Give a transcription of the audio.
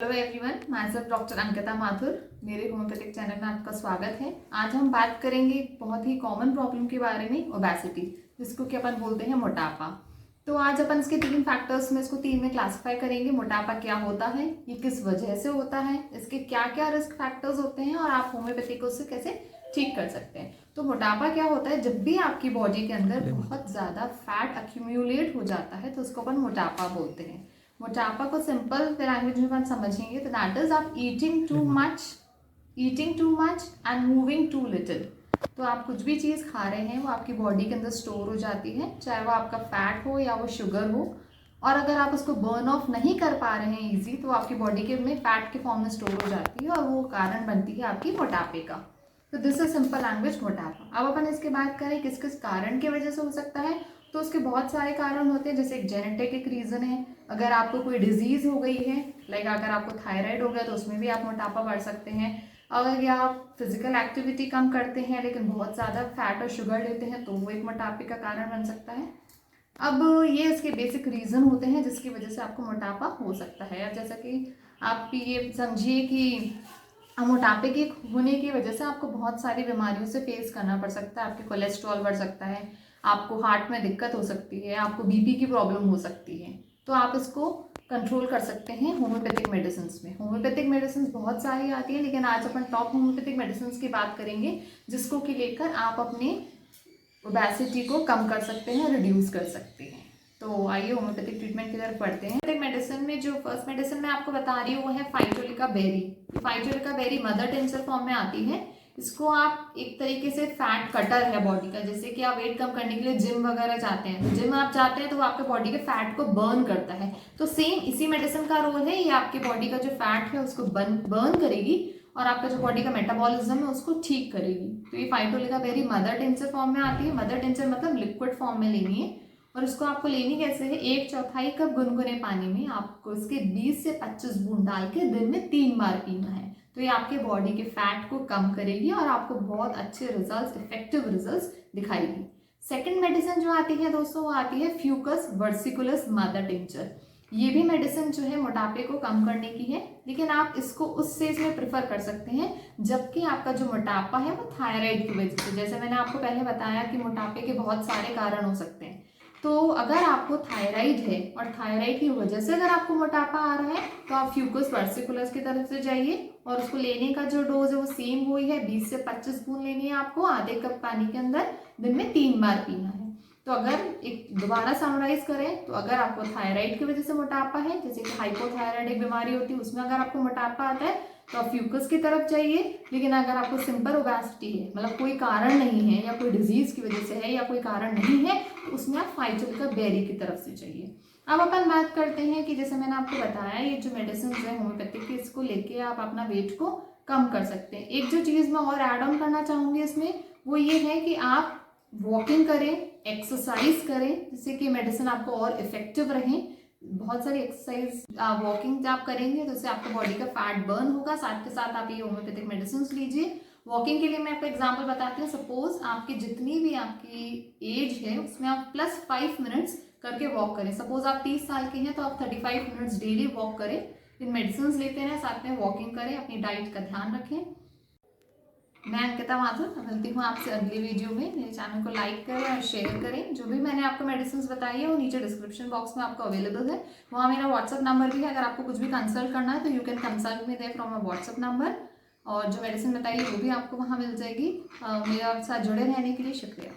Hello everyone, मैं सब doctor Ankita Mathur. मेरे होम्योपैथिक चैनल में आपका स्वागत है। आज हम बात करेंगे बहुत ही कॉमन प्रॉब्लम के बारे में, ओबेसिटी, जिसको कि अपन बोलते हैं मोटापा। तो आज अपन इसके तीन फैक्टर्स में, इसको तीन में क्लासिफाई करेंगे। मोटापा क्या होता है, ये किस वजह से होता है, इसके क्या क्या रिस्क फैक्टर्स होते हैं और आप होम्योपैथी को उससे कैसे ठीक कर सकते हैं। तो मोटापा क्या होता है, जब भी आपकी बॉडी के अंदर बहुत ज़्यादा फैट अक्यूमुलेट हो जाता है तो उसको अपन मोटापा बोलते हैं। मोटापा को सिंपल लैंग्वेज में अपन समझेंगे तो दैट इज आप eating too much and moving too little. तो आप कुछ भी चीज़ खा रहे हैं वो आपकी बॉडी के अंदर स्टोर हो जाती है, चाहे वो आपका फैट हो या वो शुगर हो, और अगर आप उसको बर्न ऑफ नहीं कर पा रहे हैं इजी, तो आपकी बॉडी के में फैट के फॉर्म में स्टोर हो जाती है और वो कारण बनती है आपकी मोटापे का। तो दिस इज सिंपल लैंग्वेज मोटापा। अब अपन इसके बात करें किस किस कारण की वजह से हो सकता है, तो उसके बहुत सारे कारण होते हैं। जैसे एक जेनेटिक एक रीज़न है, अगर आपको कोई डिजीज़ हो गई है, लाइक अगर आपको थायराइड हो गया तो उसमें भी आप मोटापा बढ़ सकते हैं। अगर या आप फिजिकल एक्टिविटी कम करते हैं लेकिन बहुत ज़्यादा फैट और शुगर लेते हैं तो वो एक मोटापे का कारण बन सकता है। अब ये इसके बेसिक रीज़न होते हैं जिसकी वजह से आपको मोटापा हो सकता है। अब जैसा कि आप ये समझिए कि मोटापे के होने की वजह से आपको बहुत सारी बीमारियों से फेस करना पड़ सकता है। आपके कोलेस्ट्रॉल बढ़ सकता है, आपको हार्ट में दिक्कत हो सकती है, आपको बीपी की प्रॉब्लम हो सकती है। तो आप इसको कंट्रोल कर सकते हैं होम्योपैथिक मेडिसिन में। होम्योपैथिक मेडिसिन बहुत सारी आती है लेकिन आज अपन टॉप होम्योपैथिक मेडिसिन की बात करेंगे जिसको कि लेकर आप अपने ओबेसिटी को कम कर सकते हैं, रिड्यूस कर सकते हैं। तो आइए होम्योपैथिक ट्रीटमेंट की तरफ बढ़ते हैं। होम्योपैथिक मेडिसिन में जो फर्स्ट मेडिसिन मैं आपको बता रही हूँ वो है phytolacca berry. Phytolacca berry mother tincture form में आती है। इसको आप एक तरीके से फैट कटर है बॉडी का। जैसे कि आप वेट कम करने के लिए जिम वगैरह जाते हैं, तो जिम आप जाते हैं तो वो आपके बॉडी के फैट को बर्न करता है। तो सेम इसी मेडिसिन का रोल है, ये आपकी बॉडी का जो फैट है उसको बर्न करेगी और आपका जो बॉडी का मेटाबॉलिज्म है उसको ठीक करेगी। तो ये फाइटोलिका बेरी मदर टिंचर फॉर्म में आती है। मदर टिंचर मतलब लिक्विड फॉर्म में लेनी है और इसको आपको लेनी कैसे है, 1/4 कप गुनगुने पानी में आपको इसके 20 से 25 बूंद डाल के दिन में 3 बार पीना है। तो ये आपके बॉडी के फैट को कम करेगी और आपको बहुत अच्छे रिजल्ट्स, इफेक्टिव रिजल्ट्स दिखाएगी। सेकेंड मेडिसिन जो आती है दोस्तों वो आती है फ्यूकस वर्सिकुलस मदर टिंचर। ये भी मेडिसिन जो है मोटापे को कम करने की है, लेकिन आप इसको उस स्टेज में प्रेफर कर सकते हैं जबकि आपका जो मोटापा है वो थायराइड की वजह से। जैसे मैंने आपको पहले बताया कि मोटापे के बहुत सारे कारण हो सकते हैं। तो अगर आपको थायराइड है और थायराइड की वजह से अगर आपको मोटापा आ रहा है तो आप फ्यूकस वर्सिकुलस की तरफ से जाइए और उसको लेने का जो डोज है वो सेम वही है, 20 से 25 बूंद लेनी है आपको आधे कप पानी के अंदर, दिन में 3 बार पीना है। तो अगर एक दोबारा समराइज करें तो अगर आपको थायराइड की वजह से मोटापा है, जैसे कि हाइपोथायराइड एक बीमारी होती है, उसमें अगर आपको मोटापा आता है तो आप फ्यूकस की तरफ जाइए। लेकिन अगर आपको सिंपल ओबेसिटी है, मतलब कोई कारण नहीं है या कोई डिजीज की वजह से है या कोई कारण नहीं है, तो उसमें आप फाइटोलिका बेरी की तरफ से जाइए। अब अपन बात करते हैं कि जैसे मैंने आपको बताया ये जो मेडिसिन है होम्योपैथिक की, इसको लेके आप अपना वेट को कम कर सकते हैं। एक जो चीज़ मैं और ऐड ऑन करना चाहूँगी इसमें वो ये है कि आप वॉकिंग करें, एक्सरसाइज करें, जिससे कि मेडिसिन आपको और इफेक्टिव रहे। बहुत सारी एक्सरसाइज वॉकिंग आप करेंगे तो उससे आपका बॉडी का फैट बर्न होगा, साथ के साथ आप ये होम्योपैथिक मेडिसिन लीजिए। वॉकिंग के लिए मैं आपको एग्जांपल बताती हूँ। सपोज आपकी जितनी भी आपकी एज है उसमें आप +5 मिनट्स करके वॉक करें। सपोज आप 30 साल के हैं तो आप 35 मिनट्स डेली वॉक करें। इन मेडिसिन लेते हैं, साथ में वॉकिंग करें, अपनी डाइट का ध्यान रखें। मैं अंकिता माथुर मिलती हूँ आपसे अगली वीडियो में। मेरे चैनल को लाइक करें और शेयर करें। जो भी मैंने आपको मेडिसिन बताई है वो नीचे डिस्क्रिप्शन बॉक्स में आपको अवेलेबल है। वहाँ मेरा व्हाट्सअप नंबर भी है, अगर आपको कुछ भी कंसल्ट करना है तो you can consult me there from my WhatsApp number. और जो मेडिसिन बताइए वो भी आपको वहाँ मिल जाएगी। मेरे साथ जुड़े रहने के लिए शुक्रिया।